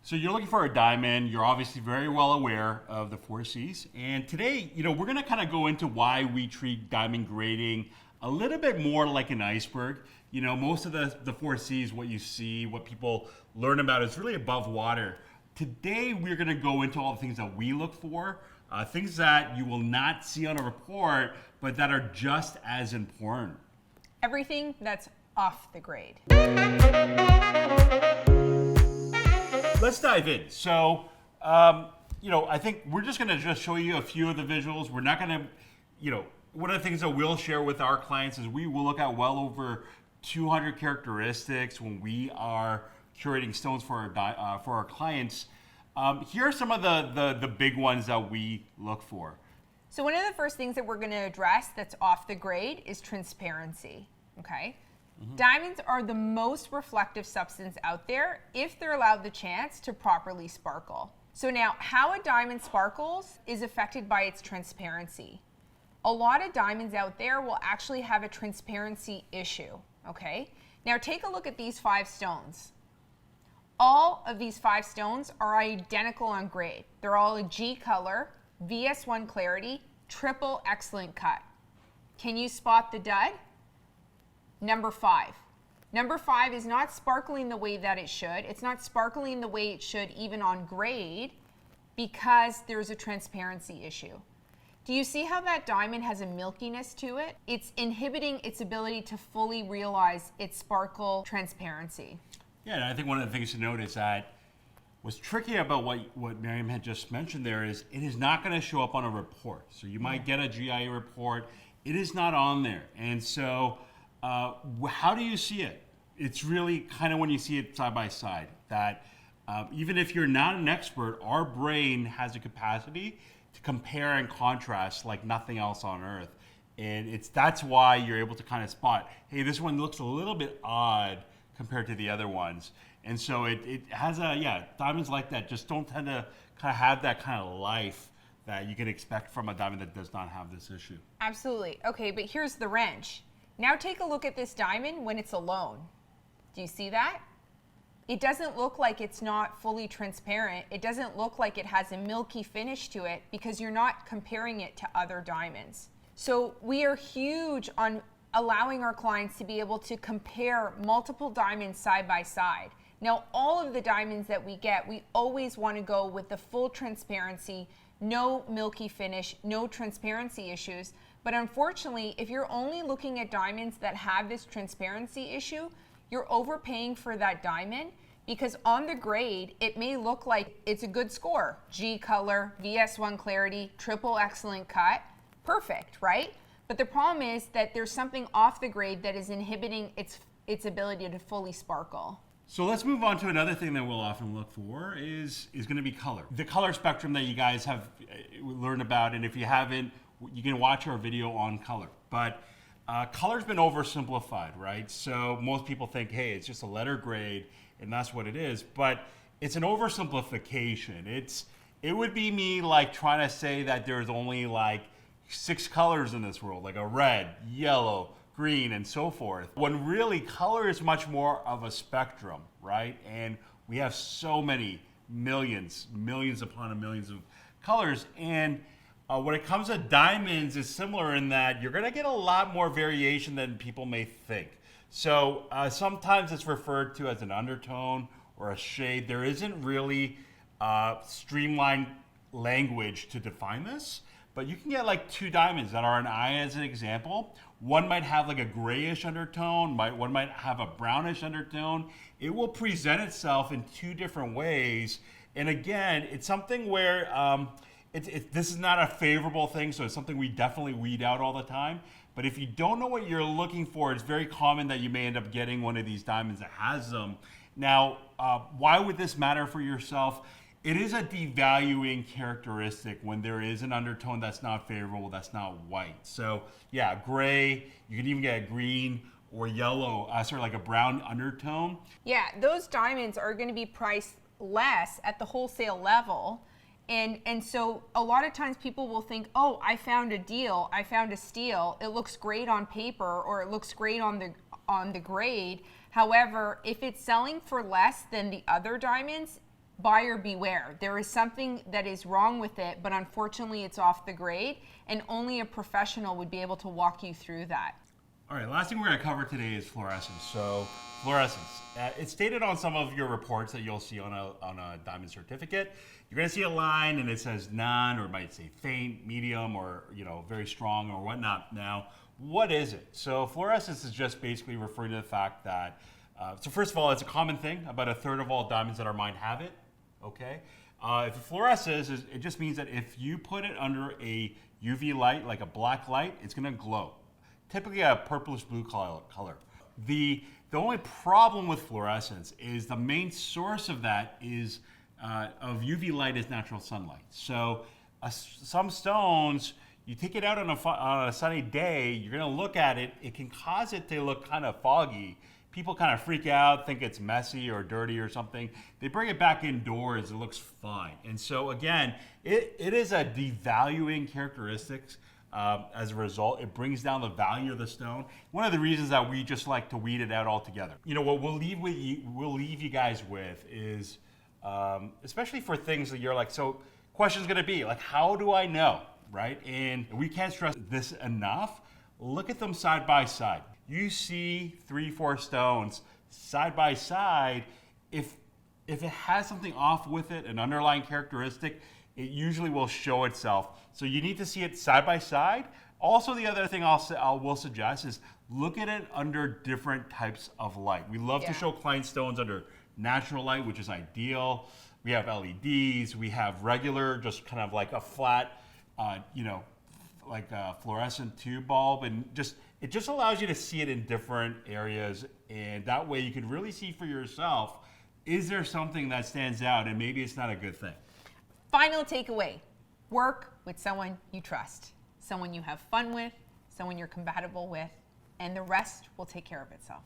So you're looking for a diamond. You're obviously very well aware of the 4 C's. And today, we're going to kind of go into why we treat diamond grading a little bit more like an iceberg. Most of the 4 C's, what you see, what people learn about is really above water. Today, we're going to go into all the things that we look for, things that you will not see on a report, but that are just as important. Everything that's off the grade. Let's dive in. So, I think we're just going to just show you a few of the visuals. We're not going to, one of the things that we'll share with our clients is we will look at well over 200 characteristics when we are curating stones for our clients. Here are some of the big ones that we look for. So one of the first things that we're going to address that's off the grade is transparency, okay? Diamonds are the most reflective substance out there if they're allowed the chance to properly sparkle. So now, how a diamond sparkles is affected by its transparency. A lot of diamonds out there will actually have a transparency issue, okay? Now take a look at these 5 stones. All of these 5 stones are identical on grade. They're all a G color, VS1 clarity, triple excellent cut. Can you spot the dud? Number 5. Number 5 is not sparkling the way that it should. It's not sparkling the way it should even on grade because there's a transparency issue. Do you see how that diamond has a milkiness to it? It's inhibiting its ability to fully realize its sparkle transparency. Yeah, and I think one of the things to note is that what's tricky about what Miriam had just mentioned there is it is not going to show up on a report. So you might get a GIA report. It is not on there. And so how do you see it? It's really kind of when you see it side by side that even if you're not an expert, our brain has a capacity to compare and contrast like nothing else on earth. And that's why you're able to kind of spot, hey, this one looks a little bit odd compared to the other ones. And so it has diamonds like that just don't tend to kind of have that kind of life that you can expect from a diamond that does not have this issue. Absolutely. Okay, but here's the wrench. Now take a look at this diamond when it's alone. Do you see that? It doesn't look like it's not fully transparent. It doesn't look like it has a milky finish to it because you're not comparing it to other diamonds. So we are huge on allowing our clients to be able to compare multiple diamonds side by side. Now, all of the diamonds that we get, we always want to go with the full transparency, no milky finish, no transparency issues. But unfortunately, if you're only looking at diamonds that have this transparency issue, you're overpaying for that diamond because on the grade, it may look like it's a good score. G color, VS1 clarity, triple excellent cut, perfect, right? But the problem is that there's something off the grade that is inhibiting its ability to fully sparkle. So let's move on to another thing that we'll often look for is going to be color. The color spectrum that you guys have learned about, and if you haven't, you can watch our video on color. But color's been oversimplified, right? So most people think, hey, it's just a letter grade, and that's what it is. But it's an oversimplification. It would be me like trying to say that there's only like 6 colors in this world, like a red, yellow, green, and so forth. When really color is much more of a spectrum, right? And we have so many millions upon millions of colors. And when it comes to diamonds, it's similar in that you're gonna get a lot more variation than people may think. So sometimes it's referred to as an undertone or a shade. There isn't really streamlined language to define this, but you can get like 2 diamonds that are an eye as an example. One might have like a grayish undertone, one might have a brownish undertone. It will present itself in 2 different ways. And again, it's something where this is not a favorable thing, so it's something we definitely weed out all the time. But if you don't know what you're looking for, it's very common that you may end up getting one of these diamonds that has them. Now, why would this matter for yourself? It is a devaluing characteristic when there is an undertone that's not favorable, that's not white. So yeah, gray, you can even get a green or yellow, like a brown undertone. Yeah, those diamonds are going to be priced less at the wholesale level. And so a lot of times people will think, oh, I found a deal, I found a steal. It looks great on paper or it looks great on the grade. However, if it's selling for less than the other diamonds, buyer beware. There is something that is wrong with it, but unfortunately it's off the grade, and only a professional would be able to walk you through that. All right, last thing we're going to cover today is fluorescence. So, fluorescence. It's stated on some of your reports that you'll see on a diamond certificate. You're going to see a line and it says none, or it might say faint, medium, or very strong, or whatnot. Now, what is it? So, fluorescence is just basically referring to the fact that. So first of all, it's a common thing. About 1/3 of all diamonds that are mined have it. Okay. If it fluoresces, it just means that if you put it under a UV light, like a black light, it's going to glow. Typically a purplish blue color. The only problem with fluorescence is the main source of that is of UV light is natural sunlight. So some stones, you take it out on a sunny day, you're going to look at it, it can cause it to look kind of foggy. People kind of freak out, think it's messy or dirty or something. They bring it back indoors, it looks fine. And so again, it is a devaluing characteristics. As a result, it brings down the value of the stone. One of the reasons that we just like to weed it out altogether. What we'll leave you guys with is, especially for things that you're like, so question's gonna be like, how do I know, right? And we can't stress this enough. Look at them side by side. You see 3-4 stones side by side. If it has something off with it, an underlying characteristic, it usually will show itself. So you need to see it side by side. Also, the other thing will suggest is look at it under different types of light. We love to show client stones under natural light, which is ideal. We have LEDs. We have regular, just kind of like a flat, like a fluorescent tube bulb, and it just allows you to see it in different areas, and that way you can really see for yourself, is there something that stands out, and maybe it's not a good thing. Final takeaway, work with someone you trust, someone you have fun with, someone you're compatible with, and the rest will take care of itself.